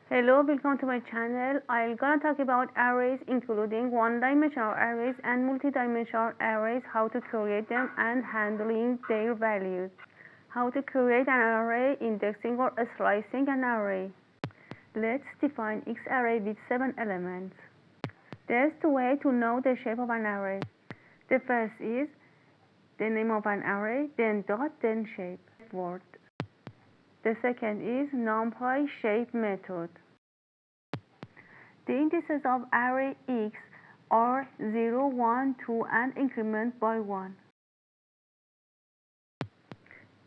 Hello, welcome to my channel. I'm gonna talk about arrays, including one-dimensional arrays and multi-dimensional arrays, how to create them and handling their values. How to create an array, indexing or slicing an array. Let's define X array with 7 elements. There's two ways to know the shape of an array. The first is the name of an array, then dot, then shape word. The second is NumPy shape method. The indices of array X are 0, 1, 2, and increment by 1.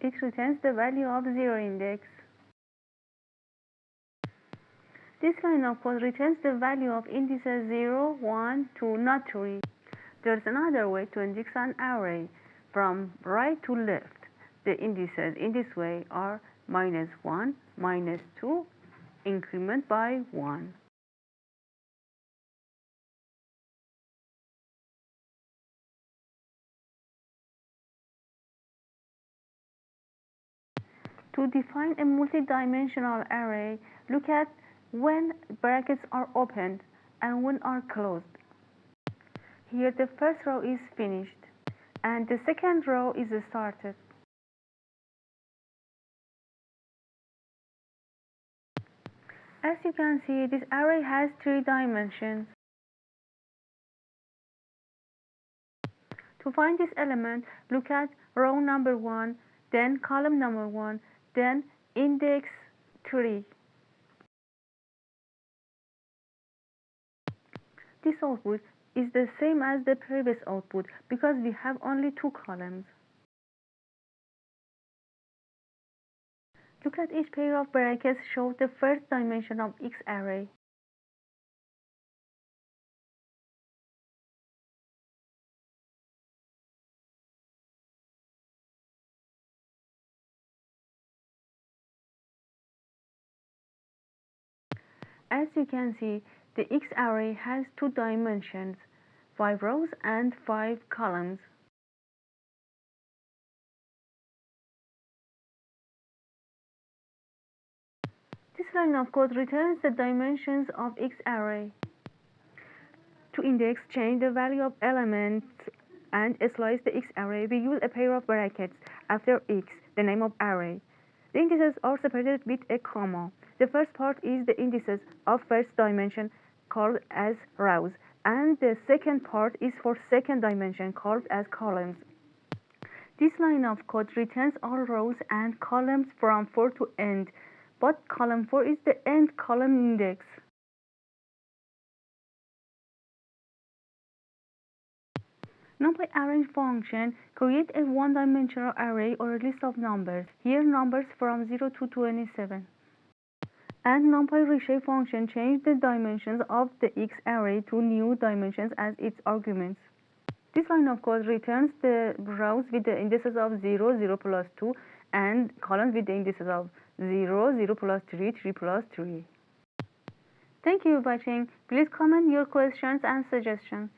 It returns the value of 0 index. This line of code returns the value of indices 0, 1, 2, not 3. There's another way to index an array from right to left. The indices in this way are -1, -2, increment by 1. To define a multi-dimensional array, look at when brackets are opened and when are closed. Here the first row is finished and the second row is started. As you can see, this array has 3 dimensions. To find this element, look at row number 1, then column number 1, then index 3. This output is the same as the previous output because we have only 2 columns. Look at each pair of brackets show the first dimension of X array. As you can see, the X array has 2 dimensions, 5 rows and 5 columns. This line of code returns the dimensions of X array. To index, change the value of elements and slice the X array, we use a pair of brackets after X, the name of array. The indices are separated with a comma. The first part is the indices of first dimension called as rows, and the second part is for second dimension called as columns. This line of code returns all rows and columns from 4 to end, but column 4 is the end column index. NumPy arrange function create a one-dimensional array or a list of numbers. Here numbers from 0 to 27. And NumPy reshape function change the dimensions of the X array to new dimensions as its arguments. This line of code returns the rows with the indices of 0, 0 plus 2, and columns with the indices of 0, 0 plus 3, 3 plus 3. Thank you for watching. Please comment your questions and suggestions.